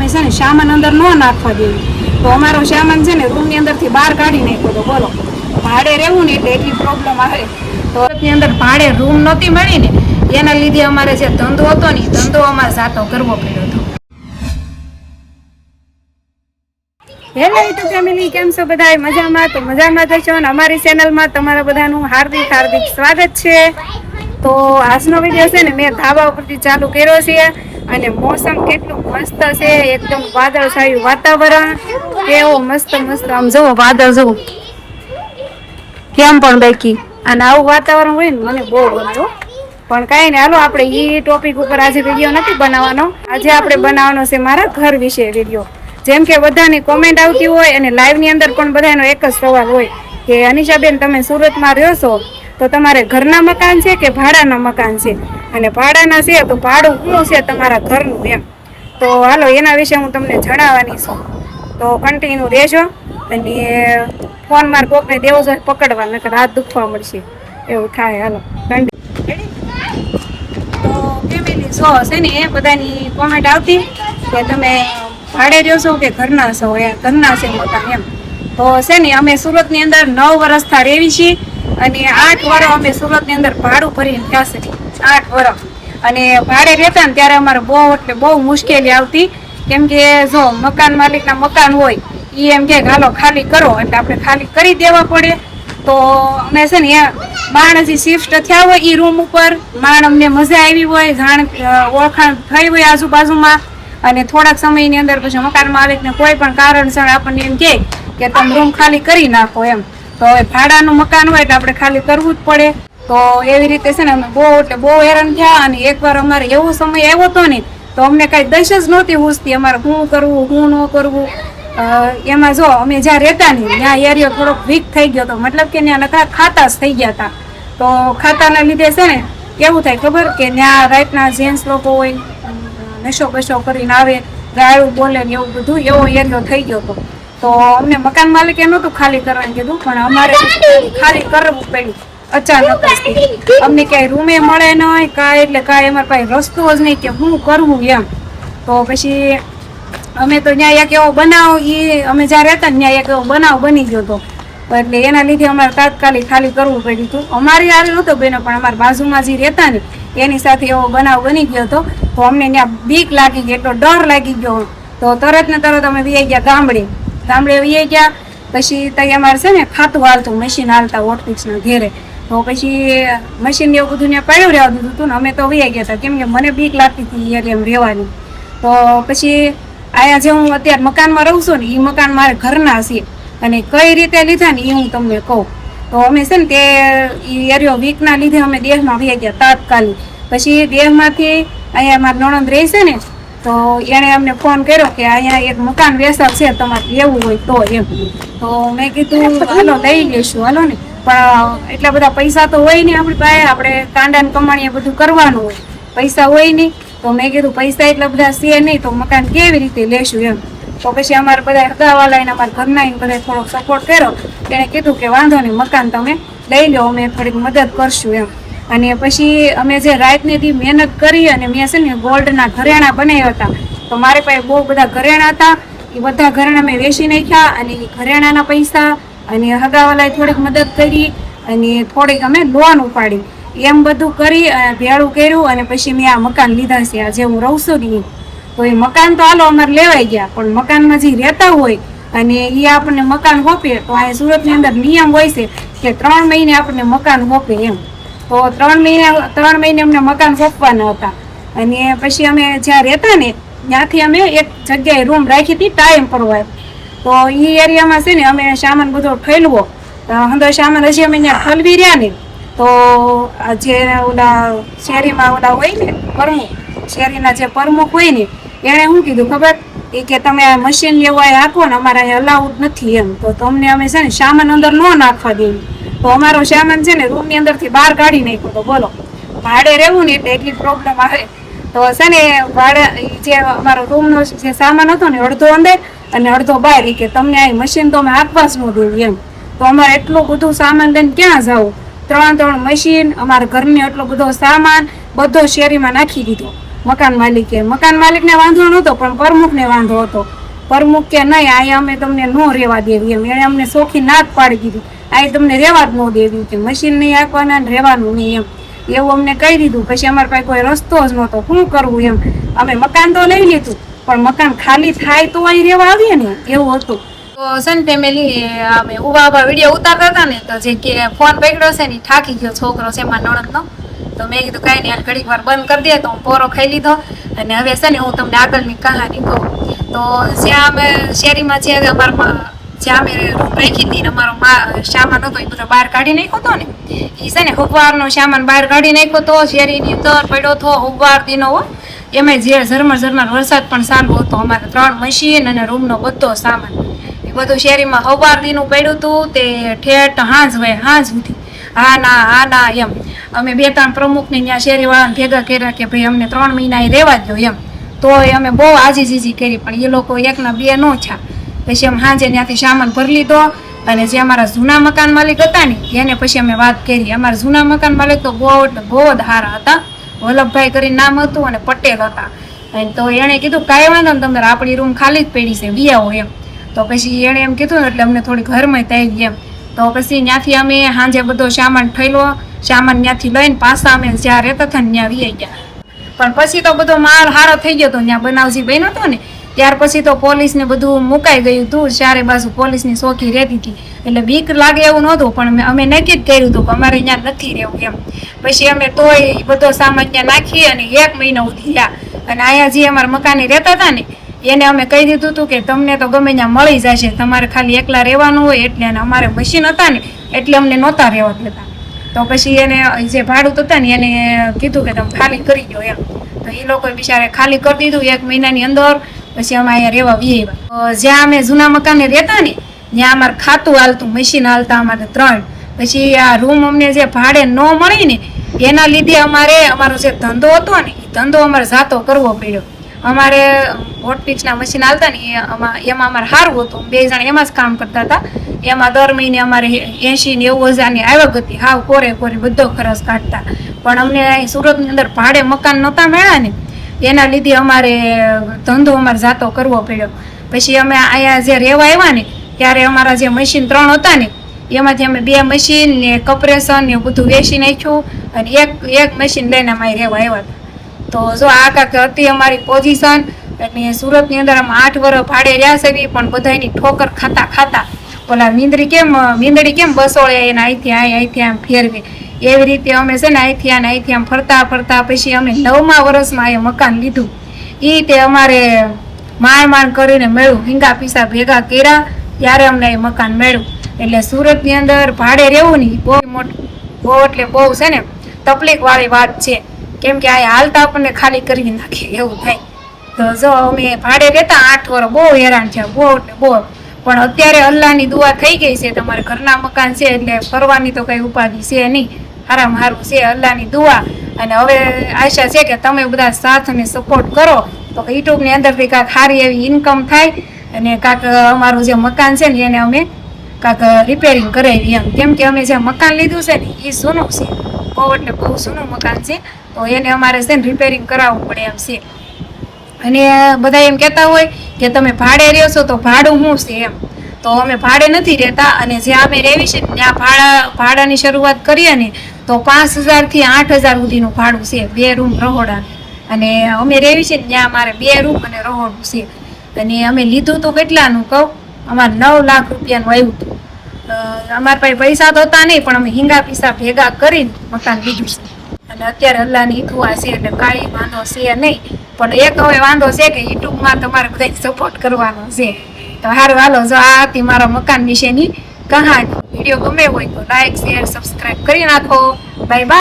અમે છે ને સામાન અંદર ન નાખવા દેવી, તો અમારો સામાન છે ને રૂમની અંદરથી બહાર કાઢી નાખ્યો. તો બોલો, ભાડે રહેવું ને એટલે એટલી પ્રોબ્લેમ આવે. તો ની અંદર ભાડે રૂમ નહોતી મળી ને એના લીધે અમારે જે ધંધો હતો ને ધંધો અમારે જાતો કરવો પડ્યો હતો. હેલો યુટ્યુબ ફેમિલી, કેમ છો બધા? મજામાં? તો મજામાં જ છો અને અમારી ચેનલમાં તમારા બધાનું હાર્દિક હાર્દિક સ્વાગત છે. તો આજનો વિડીયો છે ને મેં ધાબા ઉપરથી ચાલુ કર્યો છે અને મોસમ કેટલું મસ્ત છે, એકદમ વાદળછાયું વાતાવરણ, કેવો મસ્ત મસ્ત. આમ જુઓ વાદળ, જુઓ કેમ પણ બેકી. અને આવું વાતાવરણ હોય ને મને બહુ ગમે. પણ કાંઈ નહીં, હાલો આપણે એ ટોપિક ઉપર આજે વિડીયો નથી બનાવવાનો. આજે આપણે બનાવવાનો છે મારા ઘર વિશે વિડીયો. જેમ કે બધાની કોમેન્ટ આવતી હોય અને લાઈવની અંદર પણ બધાનો એક જ સવાલ હોય કે અનિશાબેન તમે સુરતમાં રહ્યો છો તો તમારે ઘરના મકાન છે કે ભાડાના મકાન છે? અને ભાડાના છે તો ભાડું શું છે તમારા ઘરનું એમ. તો હાલો એના વિશે હું તમને જણાવવાની છું, તો કન્ટિન્યુ રહેજો. અને ફોન માર કોકને દેવો જોઈએ પકડવા, નકર હાથ દુખવા મળશે એવું થાય. હાલો તો ફેમિલી સો છે ને એ બધાની કોમેન્ટ આવતી કે તમે ભાડે રહ્યો છો કે ઘરના છો? ઘરના છે મકાન એમ. તો છે ને અમે સુરતની અંદર 9 વર્ષ થા રહેવી છીએ અને 8 વર્ષ અમે સુરતની અંદર ભાડું ભરીને થયા છે. 8 વર્ષ. અને ભાડે રહેતા ને ત્યારે અમારે બહુ એટલે બહુ મુશ્કેલી આવતી, કેમ કે જો મકાન માલિકના મકાન હોય એ એમ કે હાલો ખાલી કરો, એટલે આપણે ખાલી કરી દેવા પડે. તો અમે છે ને માણસ શિફ્ટ થયા હોય એ રૂમ ઉપર, માણ અમને મજા આવી હોય, જાણ ઓળખાણ થઈ હોય આજુબાજુમાં, અને થોડાક સમયની અંદર પછી મકાન માલિકને કોઈ પણ કારણસર આપણને એમ કહે કે તમે રૂમ ખાલી કરી નાખો એમ. તો હવે ભાડાનું મકાન હોય એટલે આપણે ખાલી કરવું જ પડે. તો એવી રીતે છે ને અમે બહુ એટલે બહુ હેરાન થયા. અને એકવાર અમારે એવો સમય આવ્યો હતો ને તો અમને કાંઈ દશ જ નહોતી પૂછતી અમારે શું કરવું શું ન કરવું. એમાં જો અમે જ્યાં રહેતા ને ત્યાં એરિયો થોડોક વીક થઈ ગયો હતો, મતલબ કે ત્યાં નકા ખાતા જ થઈ ગયા હતા. તો ખાતાના લીધે છે ને કેવું થાય ખબર, કે ત્યાં રાતના જેન્ટ્સ લોકો હોય, નશો બશો કરીને આવે, ગાળું બોલે ને એવું બધું, એવો એરિયો થઈ ગયો હતો. તો અમને મકાન માલિકે નહોતું ખાલી કરવાનું કીધું, પણ અમારે ખાલી કરવું પડ્યું અચાનક જ. અમને ક્યાંય રૂમે મળે નહીં કાંઈ, એટલે કાંઈ અમારે પાસે રસ્તો જ નહીં કે શું કરવું એમ. તો પછી અમે તો ત્યાં એક એવો બનાવ, એ અમે જ્યાં રહેતા ને ત્યાં એક એવો બનાવ બની ગયો હતો, એટલે એના લીધે અમારે તાત્કાલિક ખાલી કરવું પડ્યું હતું. અમારી હારે નહોતો બન્યો, પણ અમારા બાજુમાં જે રહેતા ને એની સાથે એવો બનાવ બની ગયો હતો. તો અમને ત્યાં બીક લાગી ગઈ, એટલો ડર લાગી ગયો. તો તરત ને તરત અમે વી ગયા ગામડે વી ગયા. પછી ત્યાં અમારે છે ને ખાતું હાલતું, મશીન હાલતા ઓટફિક્સના ઘેરે. તો પછી મશીન એવું બધું ત્યાં પડ્યું રહેવા દીધું હતું ને અમે તો વી ગયા હતા, કેમ કે મને બીક લાગતી હતી એરિયામાં રહેવાની. તો પછી અહીંયા જે હું અત્યારે મકાનમાં રહું છું ને એ મકાન મારે ઘરના છે, અને કઈ રીતે લીધા ને એ હું તમને કહું. તો અમે છે ને તે એરિયો વીકના લીધે અમે દેહમાં વી ગયા તાત્કાલિક. પછી દેહમાંથી અહીંયા મારા નણંદ રહે છે ને, તો એણે અમને ફોન કર્યો કે અહીંયા એક મકાન વેચાવ છે, તમારે લેવું હોય તો એમ. તો મેં કીધું હાલો લઈ લઈશું, હાલો ને. પણ એટલા બધા પૈસા તો હોય નહીં આપણી પાસે, આપણે કાંડાને કમાણીએ બધું કરવાનું હોય, પૈસા હોય નહીં. તો મેં કીધું પૈસા એટલા બધા છે નહીં તો મકાન કેવી રીતે લેશું એમ. તો પછી અમારે બધા હગાવાલા એને અમારા ઘરના બધા થોડોક સપોર્ટ કર્યો. એણે કીધું કે વાંધો નહીં, મકાન તમે લઈ લો, અમે થોડીક મદદ કરશું એમ. અને પછી અમે જે રાતની મહેનત કરી અને મેં છે ને ગોલ્ડના ઘરેણા બનાવ્યા હતા. તો મારી પાસે બહુ બધા ઘરેણા હતા, એ બધા ઘરેણા મેં વેચી નાખ્યા. અને એ ઘરેણાના પૈસા અને હગાવાલાએ થોડીક મદદ કરી અને થોડીક અમે લોન ઉપાડી, એમ બધું કરી ભેળું કર્યું. અને પછી મેં આ મકાન લીધા છે, આ જે હું રહું છું ને. તો એ મકાન તો હાલો અમારે લેવાઈ ગયા, પણ મકાનમાં જે રહેતા હોય અને એ આપણને મકાન હોપે, તો આ સુરતની અંદર નિયમ હોય છે કે 3 મહિને આપણને મકાન હોપે એમ. તો 3 મહિને અમને મકાન હોપવાના હતા. અને પછી અમે જ્યાં રહેતા ને ત્યાંથી અમે એક જગ્યાએ રૂમ રાખી હતી ટાઈમ પરવા. તો એ એરિયામાં છે ને અમે સામાન બધો ઠલવો, હંધો સામાન હજી અમે ત્યાં ઠલવી રહ્યા ને. તો જે ઓલા શેરીમાં ઓલા હોય ને પ્રમુખ, શેરીના જે પ્રમુખ હોય ને, એણે શું કીધું ખબર, એ કે તમે આ મશીન લેવા રાખો ને, અમારે અહીંયા અલાઉડ નથી એમ. તો તમને અમે છે ને સામાન અંદર ન નાખવા દેવું. તો અમારો સામાન છે ને રૂમની અંદરથી બહાર કાઢી નાખ્યો. તો બોલો, ભાડે રહેવું ને એટલે એટલી પ્રોબ્લેમ આવે. તો છે ને ભાડે જે અમારો રૂમનો જે સામાન હતો ને અડધો અંદર અને અડધો બહાર, કે તમને આ મશીન તો અમે આપવા જ ન દેવું એમ. તો અમારે એટલું બધું સામાન લઈને ક્યાં જવું? 3 મશીન, અમારા ઘરનો એટલો બધો સામાન બધો શેરીમાં નાખી દીધો. મકાન માલિકને વાંધો નહોતો, પણ પ્રમુખને વાંધો હતો. પ્રમુખ કે નહીં, અહીંયા અમે તમને ન રહેવા દેવી એમ. એણે અમને ચોખ્ખી ના જ પાડી દીધી, અહીં તમને રહેવા જ ન દેવી કે મશીન નહીં આપવાના ને રહેવાનું નહીં એમ, એવું અમને કહી દીધું. પછી અમારી પાસે કોઈ રસ્તો જ નહોતો, શું કરવું એમ. અમે મકાન તો લઈ લીધું, પણ મકાન ખાલી થાય તો અહીં રહેવા આવીએ ને, એવું હતું. તો સન ફેમિલી અમે ઉભા વિડીયો ઉતારતા હતા ને, તો જે કે ફોન પકડ્યો છે ને થાકી ગયો છોકરો છે મારા નણંદનો. તો મેં કીધું કાંઈ નહીં, ઘડીક વાર બંધ કરી દે. તો હું પોરો ખાઈ લીધો, અને હવે છે ને હું તમને આગળની કહાની કહું. તો જ્યાં અમે શેરીમાં છે અમારા જ્યાં અમે રૂમ રાખી હતી ને, અમારો સામાન હતો એ બધો બહાર કાઢી નાખ્યો હતો ને, એ છે ને હુકવારનો સામાન બહાર કાઢી નાખ્યો હતો. શેરીની અંદર પડ્યો હતો હુકવાર દીનો હોય, એમાં જે ઝરમર વરસાદ પણ ચાલુ હતો. અમારે 3 મશીન અને રૂમનો બધો સામાન એ બધું શેરીમાં હુકવાર દીનું પડ્યું હતું. તે ઠેઠ હાંજ સુધી હા ના એમ. અમે 2-3 પ્રમુખને ત્યાં શેરીવાળાને ભેગા કર્યા કે ભાઈ અમને 3 મહિના એ રહેવા દો એમ. તો અમે બહુ આજીજી કરી, પણ એ લોકો 1ના 2 ન છા. પછી અમે સાંજે ત્યાંથી સામાન ભરી લીધો, અને જે અમારા જૂના મકાન માલિક હતા ને એને પછી અમે વાત કરી. અમારા જૂના મકાન માલિક તો બહુ જ સારા હતા, વલ્લભભાઈ કરીને નામ હતું, અને પટેલ હતા. તો એણે કીધું કાંઈ વાંધો ને, તમારે આપણી રૂમ ખાલી જ પડી છે, વિયાવો એમ. તો પછી એણે એમ કીધું ને, એટલે અમને થોડી ઘરમાં થઈ એમ. તો પછી ત્યાંથી અમે સાંજે બધો સામાન ઠેલો, સામાન ત્યાંથી લઈને પાછા અમે જ્યાં રહેતા હતા ને ત્યાં વી ગયા. પણ પછી તો બધો માલ હારો થઈ ગયો હતો, ત્યાં બનાવજી બન્યો હતો ને ત્યાર પછી તો પોલીસને બધું મુકાઈ ગયું હતું. ચારે બાજુ પોલીસની ચોકી રહેતી હતી, એટલે બીક લાગે એવું નહોતું. પણ અમે નક્કી જ કર્યું હતું કે અમારે ત્યાં નથી રહેવું એમ. પછી અમે તોય બધો સામાન ત્યાં નાખી અને 1 મહિનો સુધી રહ્યા. અને અહીંયા જે અમારા મકાને રહેતા હતા ને એને અમે કહી દીધું હતું કે તમને તો ગમે ત્યાં મળી જશે, તમારે ખાલી એકલા રહેવાનું હોય એટલે. અને અમારે મશીન હતા ને એટલે અમને નહોતા રહેવા દેતા. તો પછી એને જે ભાડું હતા ને એને કીધું કે તમે ખાલી કરી દો એમ. તો એ લોકો બિચારે ખાલી કરી દીધું 1 મહિનાની અંદર. પછી અમે અહીંયા રહેવા વી આવ્યા. જ્યાં અમે જૂના મકાને રહેતા ને ત્યાં અમારે ખાતું હાલતું, મશીન હાલતા અમારે 3. પછી આ રૂમ અમને જે ભાડે ન મળી ને એના લીધે અમારો જે ધંધો હતો ને એ ધંધો અમારે જાતો કરવો પડ્યો. અમારે હોટપિક્સના મશીન હાલતા ને એમાં અમારે સારું હતું, 2 જણ એમાં જ કામ કરતા હતા. એમાં દર મહિને અમારે 80-90 હજારની આવક હતી, હાવ કોરે બધો ખર્ચ કાઢતા. પણ અમને અહીં સુરતની અંદર ભાડે મકાન નહોતા મળ્યા ને એના લીધે અમારે ધંધો જાતો કરવો પડ્યો. પછી અમે અહીંયા જે રહેવા આવ્યા ને ત્યારે અમારા જે મશીન 3 હતા ને એમાંથી અમે 2 મશીન ને કમ્પ્રેસર ને બધું વેચી નાખ્યું, અને એક મશીન લઈને અમે રહેવા આવ્યા હતા. તો જો આ કાંક હતી અમારી પોઝિશન. એટલે સુરતની અંદર અમે 8 વર્ષ ભાડે રહ્યા છે, પણ બધાની ઠોકર ખાતા ઓલા મીંદડી કેમ બસોળે એને અહીંથી આમ ફેરવે, એવી રીતે અમે છે ને અહીંથી આમ ફરતા પછી અમે 9મા વર્ષમાં એ મકાન લીધું. એ તે અમારે માંડ કરીને મળ્યું, હિંગા પીસા ભેગા કર્યા ત્યારે અમને એ મકાન મળ્યું. એટલે સુરતની અંદર ભાડે રહેવું ને બહુ એટલે બહુ છે ને તકલીફ વાળી વાત છે, કેમ કે આ હાલતા આપણને ખાલી કરી નાખીએ એવું થાય. તો જો અમે ભાડે રહેતા 8 વર્ષ બહુ હેરાન થયા, બહુ એટલે બહુ. પણ અત્યારે અલ્લાહની દુઆ થઈ ગઈ છે, તમારે ઘરના મકાન છે એટલે ફરવાની તો કઈ ઉપાધિ છે નહીં, સારામાં સારું છે અલ્લાહની દુઆ. અને હવે આશા છે કે તમે બધા સાથ અને સપોર્ટ કરો તો યુટ્યુબની અંદરથી કાંઈક સારી એવી ઇન્કમ થાય, અને કાંઈક અમારું જે મકાન છે ને એને અમે કાંઈક રિપેરિંગ કરાવી એમ. કેમ કે અમે જે મકાન લીધું છે ને એ જૂનું છે, બહુ એટલે બહુ જૂનું મકાન છે. તો એને અમારે છે ને રિપેરિંગ કરાવવું પડે એમ છે. અને બધા એમ કહેતા હોય કે તમે ભાડે રહ્યો છો તો ભાડું શું છે એમ. તો અમે ભાડે નથી રહેતા, અને જ્યાં અમે રહેવી છે ત્યાં ભાડાની શરૂઆત કરીએ ને તો 5,000 થી 8,000 સુધીનું ભાડું છે, 2 રૂમ રહોડા. અને અમે રહેવી છે ને ત્યાં અમારે 2 રૂમ અને રહોડું છે. અને અમે લીધું તો કેટલાનું કહું, અમારે 9 લાખ રૂપિયાનું આવ્યું હતું. અમારા પાસે પૈસા તો હતા નહીં, પણ અમે હિંગા પીસા ભેગા કરીને મકાન લીધું છે. અને અત્યારે અલ્લાહની દુઆ છે એટલે કાંઈ વાંધો છે નહીં. પણ એક હવે વાંધો છે કે યુટ્યુબમાં તમારે બધા સપોર્ટ કરવાનો છે. તો સારું હાલો, જો આ હતી મારા મકાન વિશેની કહાની. વિડીયો ગમે હોય તો લાઈક, શેર, સબસ્ક્રાઈબ કરી નાખો. Bye bye.